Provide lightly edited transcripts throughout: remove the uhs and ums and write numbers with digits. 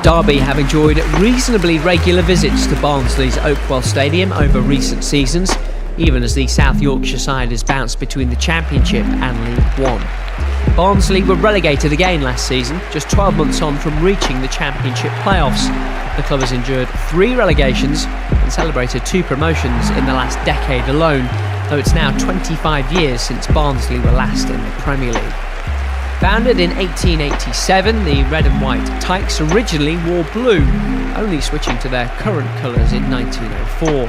Derby have enjoyed reasonably regular visits to Barnsley's Oakwell Stadium over recent seasons, even as the South Yorkshire side has bounced between the Championship and League One. Barnsley were relegated again last season, just 12 months on from reaching the Championship playoffs. The club has endured 3 relegations and celebrated 2 promotions in the last decade alone, though it's now 25 years since Barnsley were last in the Premier League. Founded in 1887, the red and white Tykes originally wore blue, only switching to their current colours in 1904.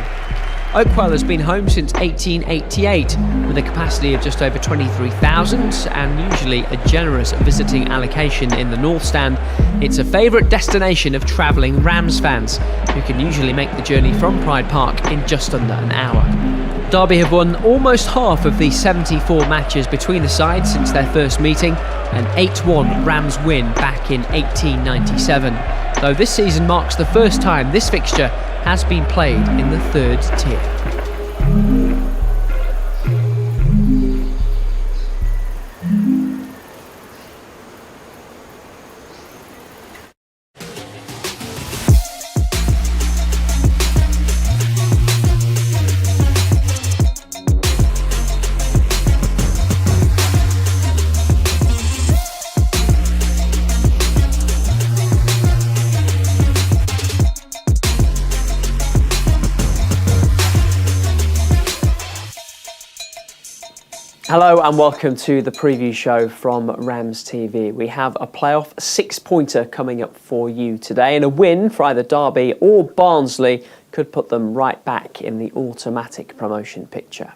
Oakwell has been home since 1888, with a capacity of just over 23,000 and usually a generous visiting allocation in the North Stand. It's a favourite destination of travelling Rams fans, who can usually make the journey from Pride Park in just under an hour. Derby have won almost half of the 74 matches between the sides since their first meeting, an 8-1 Rams win back in 1897, though this season marks the first time this fixture has been played in the 3rd tier. Hello and welcome to the preview show from RamsTV. We have a playoff 6-pointer coming up for you today, and a win for either Derby or Barnsley could put them right back in the automatic promotion picture.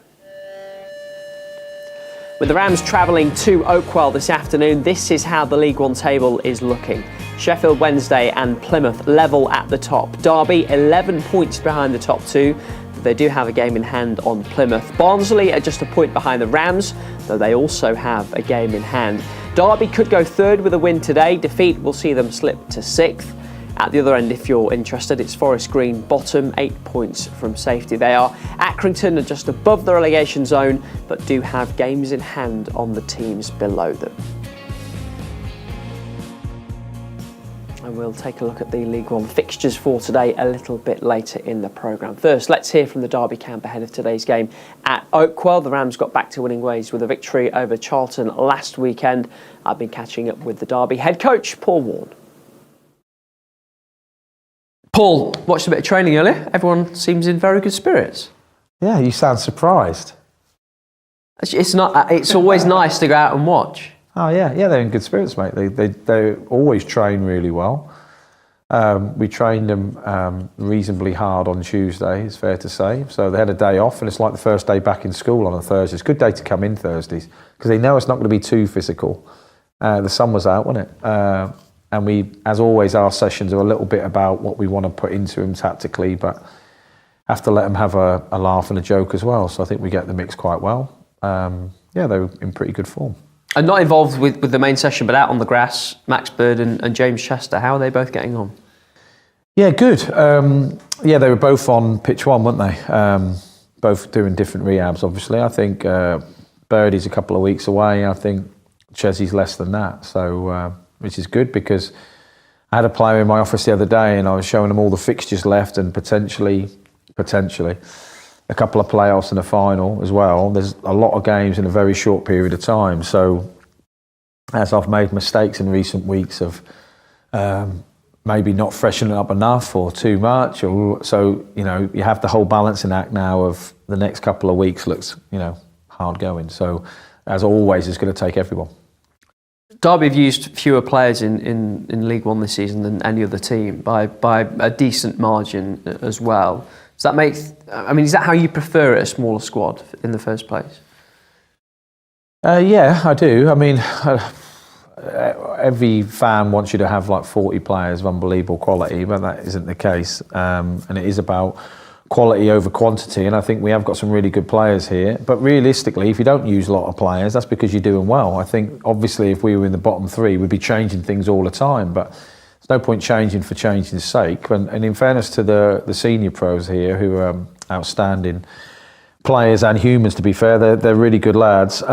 With the Rams travelling to Oakwell this afternoon, this is how the League One table is looking. Sheffield Wednesday and Plymouth level at the top. Derby 11 points behind the top 2. They do have a game in hand on Plymouth. Barnsley are just a point behind the Rams, though they also have a game in hand. Derby could go 3rd with a win today. Defeat will see them slip to 6th. At the other end, if you're interested, it's Forest Green bottom, 8 points from safety. They are. Accrington are just above the relegation zone, but do have games in hand on the teams below them. And we'll take a look at the League One fixtures for today a little bit later in the programme. First, let's hear from the Derby camp ahead of today's game at Oakwell. The Rams got back to winning ways with a victory over Charlton last weekend. I've been catching up with the Derby head coach, Paul Warne. Paul, watched a bit of training earlier. Everyone seems in very good spirits. Yeah, you sound surprised. It's not. It's always nice to go out and watch. Oh yeah, they're in good spirits, mate. They always train really well. We trained them reasonably hard on Tuesday, it's fair to say. So they had a day off, and it's like the first day back in school on a Thursday. It's a good day to come in Thursdays because they know it's not going to be too physical. The sun was out, wasn't it? And we, as always, our sessions are a little bit about what we want to put into them tactically, but have to let them have a laugh and a joke as well. So I think we get the mix quite well. Yeah, they were in pretty good form. And not involved with the main session, but out on the grass, Max Bird and James Chester. How are they both getting on? Yeah, good. Yeah, they were both on pitch 1, weren't they? Both doing different rehabs, obviously. I think Birdie's a couple of weeks away. I think Chesy's less than that. So, which is good because I had a player in my office the other day and I was showing them all the fixtures left and potentially a couple of playoffs and a final as well. There's a lot of games in a very short period of time. So as I've made mistakes in recent weeks of maybe not freshening up enough or too much, or so, you know, you have the whole balancing act now of the next couple of weeks looks, you know, hard going. So as always, it's going to take everyone. Derby have used fewer players in League One this season than any other team by a decent margin as well. Does that make? I mean, is that how you prefer it, a smaller squad in the first place? Yeah, I do. I mean, every fan wants you to have like 40 players of unbelievable quality, but that isn't the case. And it is about quality over quantity. And I think we have got some really good players here. But realistically, if you don't use a lot of players, that's because you're doing well. I think obviously if we were in the bottom 3, we'd be changing things all the time. But there's no point changing for changing's sake. And in fairness to the senior pros here, who are outstanding players and humans, to be fair, they're really good lads.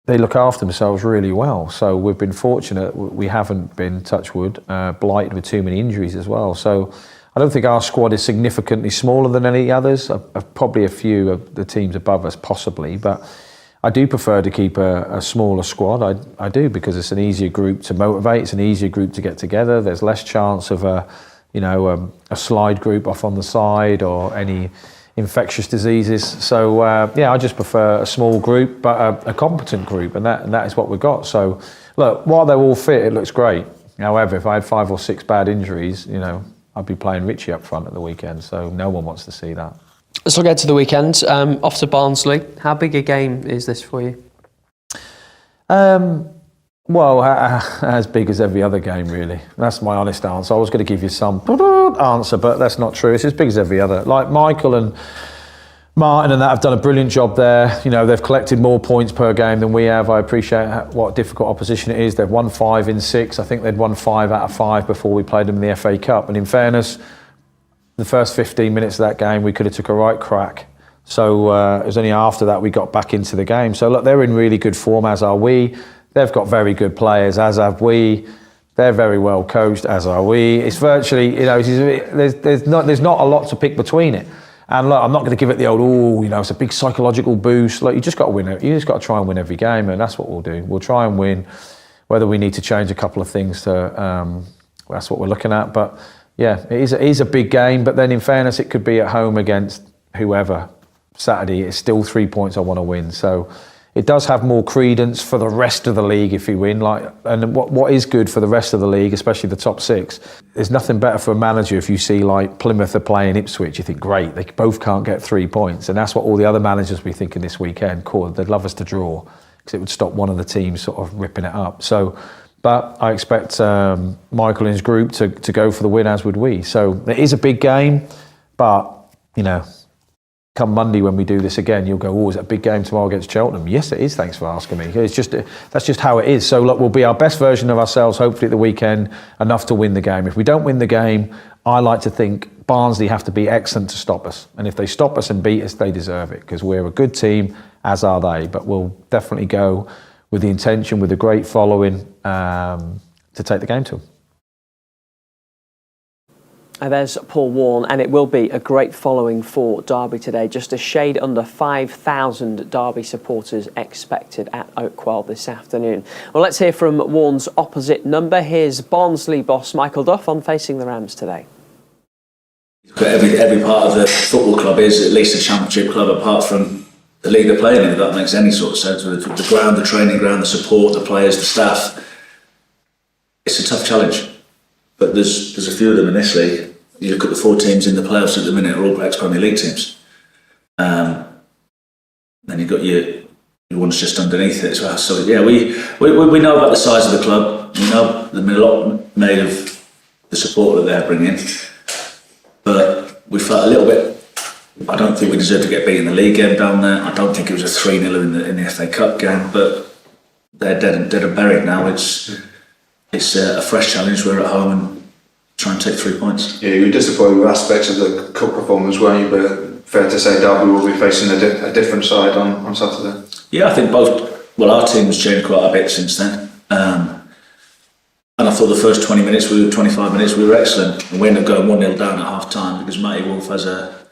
they look after themselves really well. So we've been fortunate. We haven't been, touch wood, blighted with too many injuries as well. So I don't think our squad is significantly smaller than any others. Probably a few of the teams above us, possibly. But I do prefer to keep a smaller squad. I do, because it's an easier group to motivate. It's an easier group to get together. There's less chance of a slide group off on the side or any infectious diseases. So I just prefer a small group, but a competent group, and that is what we've got. So look, while they're all fit, it looks great. However, if I had 5 or 6 bad injuries, I'd be playing Richie up front at the weekend. So no one wants to see that. Let's get to the weekend. Off to Barnsley. How big a game is this for you? Well, as big as every other game, really. That's my honest answer. I was going to give you some answer, but that's not true. It's as big as every other. Like Michael and Martin and that have done a brilliant job there. They've collected more points per game than we have. I appreciate what difficult opposition it is. They've won 5 in 6. I think they'd won 5 out of 5 before we played them in the FA Cup. And in fairness, the first 15 minutes of that game, we could have took a right crack. So it was only after that we got back into the game. So look, they're in really good form, as are we. They've got very good players, as have we. They're very well coached, as are we. It's virtually, there's not a lot to pick between it. And look, I'm not going to give it the old, it's a big psychological boost. Look, you just got to win it. You just got to try and win every game, and that's what we'll do. We'll try and win. Whether we need to change a couple of things that's what we're looking at. But yeah, it is a big game. But then, in fairness, it could be at home against whoever. Saturday, it's still 3 points I want to win. So it does have more credence for the rest of the league if we win. And what is good for the rest of the league, especially the top 6, there's nothing better for a manager if you see like Plymouth are playing Ipswich. You think, great, they both can't get 3 points, and that's what all the other managers will be thinking this weekend. Cool, they'd love us to draw because it would stop one of the teams sort of ripping it up. So, but I expect Michael and his group to go for the win, as would we. So it is a big game, but come Monday when we do this again, you'll go, oh, is that a big game tomorrow against Cheltenham? Yes, it is, thanks for asking me. It's just that's just how it is. So look, we'll be our best version of ourselves, hopefully at the weekend, enough to win the game. If we don't win the game, I like to think Barnsley have to be excellent to stop us. And if they stop us and beat us, they deserve it, because we're a good team, as are they. But we'll definitely go with the intention, with a great following, to take the game to them. There's Paul Warne, and it will be a great following for Derby today. Just a shade under 5,000 Derby supporters expected at Oakwell this afternoon. Well, let's hear from Warne's opposite number. Here's Barnsley boss Michael Duff on Facing the Rams today. Every part of the football club is at least a championship club, apart from the league they're playing in, if that makes any sort of sense. With the ground, the training ground, the support, the players, the staff. It's a tough challenge. But there's a few of them in this league. You look at the 4 teams in the playoffs at the minute are all ex-Premier League teams. Then you've got your ones just underneath it as well. So yeah, we know about the size of the club. We know there's been a lot made of the support that they're bringing. But we felt a little bit. I don't think we deserve to get beat in the league game down there. I don't think it was a 3-0 in the FA Cup game. But they're dead and buried now. It's a fresh challenge. We're at home and try and take 3 points. Yeah, you were disappointed with aspects of the cup performance, weren't you? But fair to say Derby will be facing a different side on Saturday. Yeah, I think our team's changed quite a bit since then. And I thought the first 25 minutes we were excellent. And we ended up going 1-0 down at half time because Matty Wolf has a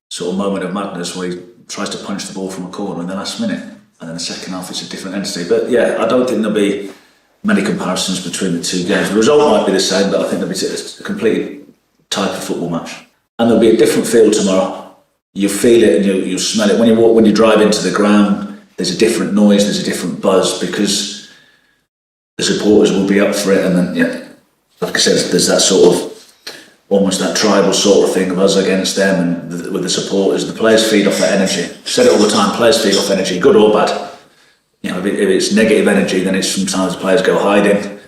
sort of moment of madness where he tries to punch the ball from a corner in the last minute. And then the second half it's a different entity. But yeah, I don't think there'll be many comparisons between the 2 games. The result might be the same, but I think there'll be a completely type of football match. And there'll be a different feel tomorrow. You feel it and you smell it. When you drive into the ground, there's a different noise, there's a different buzz, because the supporters will be up for it. And then, yeah, like I said, there's that sort of, almost that tribal sort of thing of us against them, and with the supporters. The players feed off that energy. I've said it all the time, players feed off energy, good or bad. If it's negative energy, then it's sometimes the players go hiding.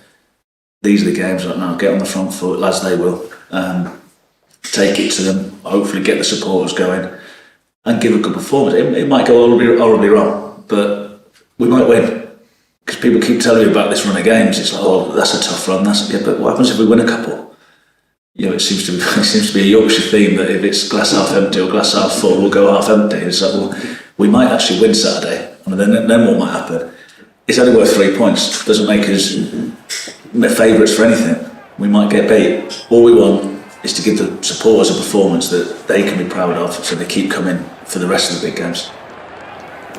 These are the games like, no, get on the front foot, lads, they will. Take it to them, hopefully get the supporters going and give a good performance. It might go horribly wrong, but we might win. Because people keep telling me about this run of games. It's like, oh, that's a tough run. But what happens if we win a couple? It seems to be a Yorkshire theme that if it's glass half empty or glass half full, we'll go half empty. It's like, well, we might actually win Saturday. And then what might happen? it's only worth 3 points. Doesn't make us favourites for anything. We might get beat. All we want is to give the supporters a performance that they can be proud of, so they keep coming for the rest of the big games.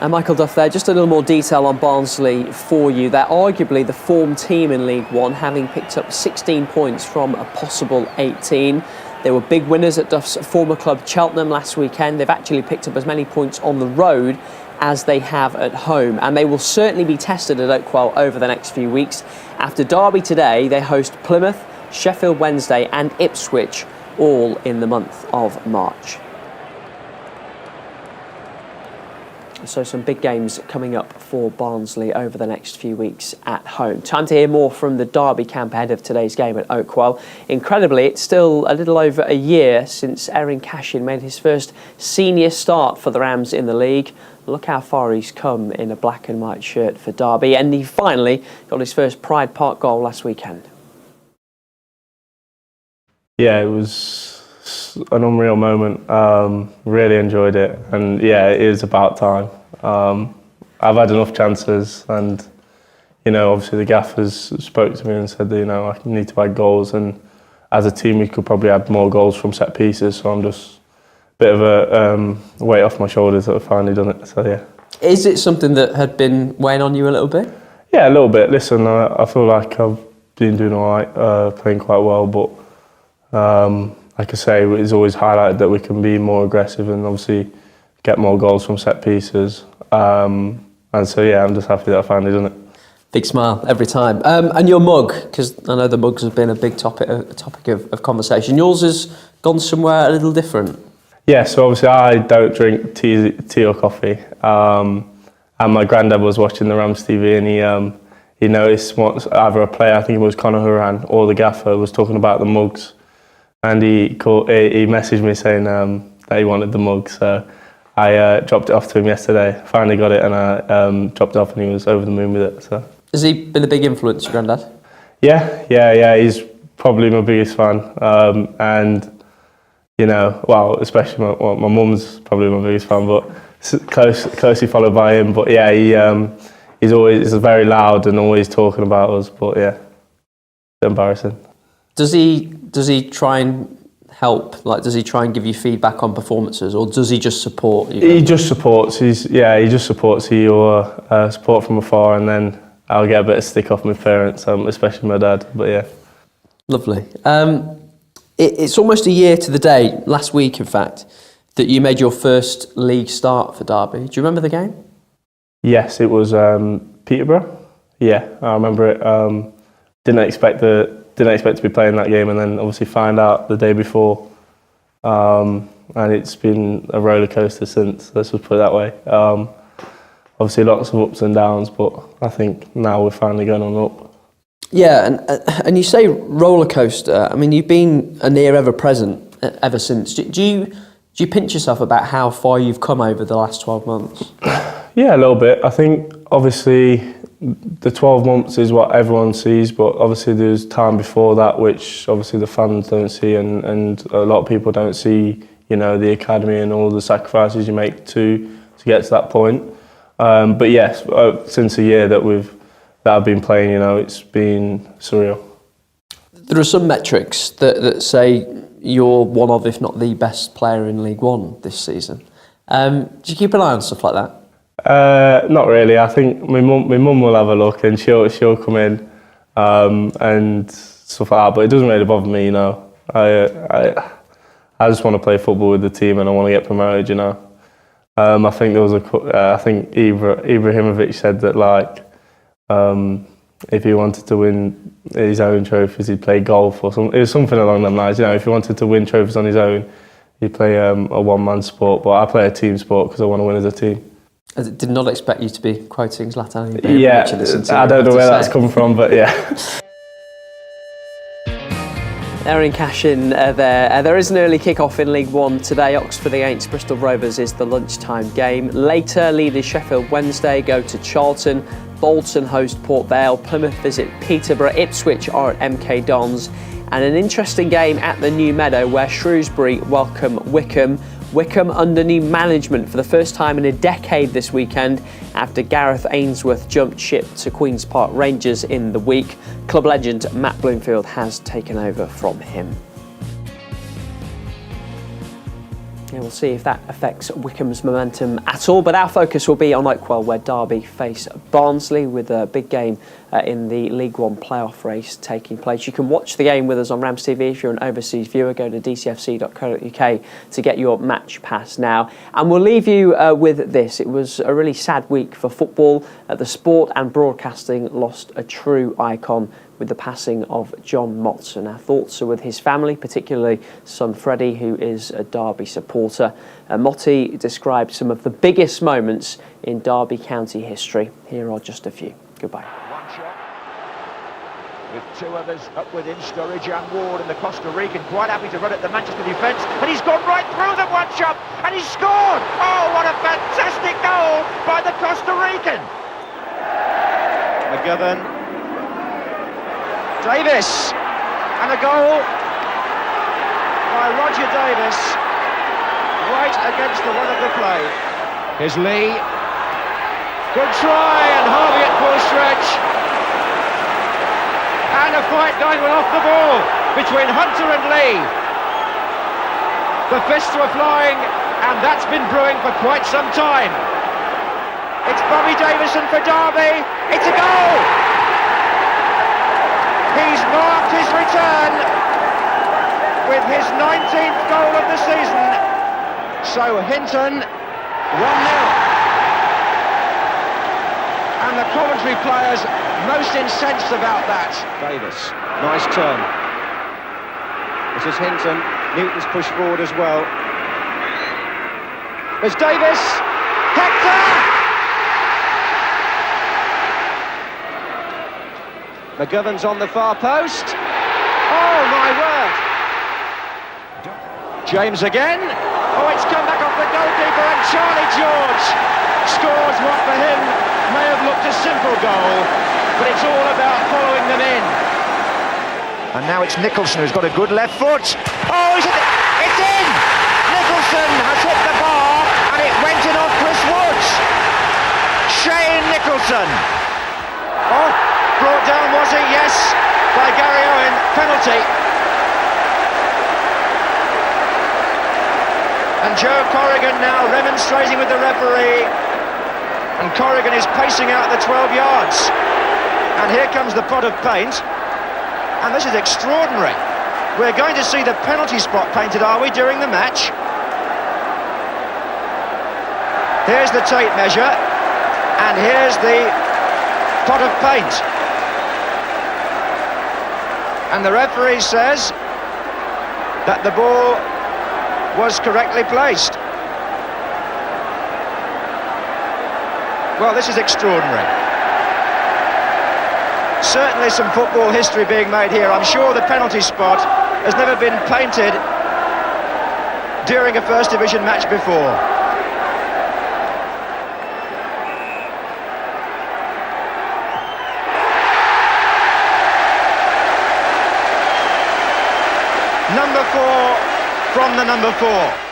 And Michael Duff there, just a little more detail on Barnsley for you. They're arguably the form team in League One, having picked up 16 points from a possible 18. They were big winners at Duff's former club Cheltenham last weekend. They've actually picked up as many points on the road as they have at home, and they will certainly be tested at Oakwell over the next few weeks. After Derby today, they host Plymouth, Sheffield Wednesday and Ipswich, all in the month of March. So some big games coming up for Barnsley over the next few weeks at home. Time to hear more from the Derby camp ahead of today's game at Oakwell. Incredibly, it's still a little over a year since Eiran Cashin made his first senior start for the Rams in the league. Look how far he's come in a black and white shirt for Derby, and he finally got his first Pride Park goal last weekend. Yeah, it was an unreal moment. Really enjoyed it, and yeah, it is about time. I've had enough chances, and obviously the gaffers spoke to me and said that I need to add goals, and as a team we could probably add more goals from set pieces. So I'm just a bit of a weight off my shoulders that I've finally done it. So yeah. Is it something that had been weighing on you a little bit? Yeah, a little bit. Listen, I feel like I've been doing all right, playing quite well, but like I say, it's always highlighted that we can be more aggressive and obviously get more goals from set pieces. And so yeah, I'm just happy that I finally done it. Big smile every time. And your mug, because I know the mugs have been a big topic of conversation. Yours has gone somewhere a little different. Yeah, so obviously I don't drink tea or coffee. And my granddad was watching the RamsTV, and he noticed once either a player, I think it was Conor Horan, or the gaffer was talking about the mugs. And he messaged me saying that he wanted the mug, so I dropped it off to him yesterday. Finally got it, and I dropped it off, and he was over the moon with it. So has he been a big influence, your granddad? Yeah. He's probably my biggest fan, and well, especially my mum's probably my biggest fan, but closely followed by him. But yeah, he's very loud and always talking about us. But yeah, it's embarrassing. Does he try and help? Like, does he try and give you feedback on performances, or does he just support you? He just supports. He just supports you, or support from afar, and then I'll get a bit of stick off my parents, especially my dad. But yeah, lovely. It's almost a year to the day, last week in fact, that you made your first league start for Derby. Do you remember the game? Yes, it was Peterborough. Yeah, I remember it. Didn't expect to be playing that game, and then obviously find out the day before, and it's been a roller coaster since. Let's just put it that way. Obviously, lots of ups and downs, but I think now we're finally going on up. Yeah, and you say roller coaster. I mean, you've been a near ever present ever since. Do you pinch yourself about how far you've come over the last 12 months? Yeah, a little bit. I think obviously the 12 months is what everyone sees, but obviously there's time before that which obviously the fans don't see, and a lot of people don't see, the academy and all the sacrifices you make to get to that point. But yes, since a year that I've been playing, it's been surreal. There are some metrics that say you're one of, if not the best player in League One this season. Do you keep an eye on stuff like that? Not really. I think my mum will have a look, and she'll come in and stuff like that. But it doesn't really bother me, I just want to play football with the team, and I want to get promoted. I think there was I think Ibrahimovic said that if he wanted to win his own trophies, he'd play golf or something. It was something along them lines. If he wanted to win trophies on his own, he'd play a one-man sport. But I play a team sport because I want to win as a team. I did not expect you to be quoting Zlatan. Yeah, I don't know where that's come from, but yeah. Eiran Cashin there. There is an early kick-off in League One today. Oxford against Bristol Rovers is the lunchtime game. Later, leaders Sheffield Wednesday go to Charlton. Bolton host Port Vale. Plymouth visit Peterborough. Ipswich are at MK Dons. And an interesting game at the New Meadow where Shrewsbury welcome Wickham. Wycombe under new management for the first time in a decade this weekend after Gareth Ainsworth jumped ship to Queen's Park Rangers in the week. Club legend Matt Bloomfield has taken over from him. Yeah, we'll see if that affects Wycombe's momentum at all, but our focus will be on Oakwell, where Derby face Barnsley, with a big game in the League One playoff race taking place. You can watch the game with us on RamsTV if you're an overseas viewer. Go to dcfc.co.uk to get your match pass now. And we'll leave you with this. It was a really sad week for football. The sport and broadcasting lost a true icon with the passing of John Motson. Our thoughts are with his family, particularly son Freddie, who is a Derby supporter. Motti described some of the biggest moments in Derby County history. Here are just a few. Goodbye. One shot, with two others up within Sturridge and Ward, and the Costa Rican quite happy to run at the Manchester defence, and he's gone right through them, one shot, and he's scored! Oh, what a fantastic goal by the Costa Rican! McGovern, Davis, and a goal by Roger Davis, right against the run of the play. Here's Lee, good try, and Harvey at full stretch. And a fight going off the ball between Hunter and Lee. The fists were flying, and that's been brewing for quite some time. It's Bobby Davison for Derby, it's a goal! He's marked his return with his 19th goal of the season. So Hinton, 1-0. And the Coventry players most incensed about that. Davis, nice turn. This is Hinton. Newton's pushed forward as well. There's Davis. Hector! McGovern's on the far post. Oh my word! James again. Oh, it's come back off the goalkeeper, and Charlie George scores what for him may have looked a simple goal, but it's all about following them in. And now it's Nicholson who's got a good left foot. Oh, it's in! Nicholson has hit the bar, and it went in off Chris Woods. Shane Nicholson. Oh, brought down, was he? Yes, by Gary Owen. Penalty. And Joe Corrigan now remonstrating with the referee. And Corrigan is pacing out the 12 yards. And here comes the pot of paint. And this is extraordinary. We're going to see the penalty spot painted, are we, during the match? Here's the tape measure. And here's the pot of paint. And the referee says that the ball was correctly placed. Well, this is extraordinary. Certainly some football history being made here. I'm sure the penalty spot has never been painted during a First Division match before. Number 4 from the number 4.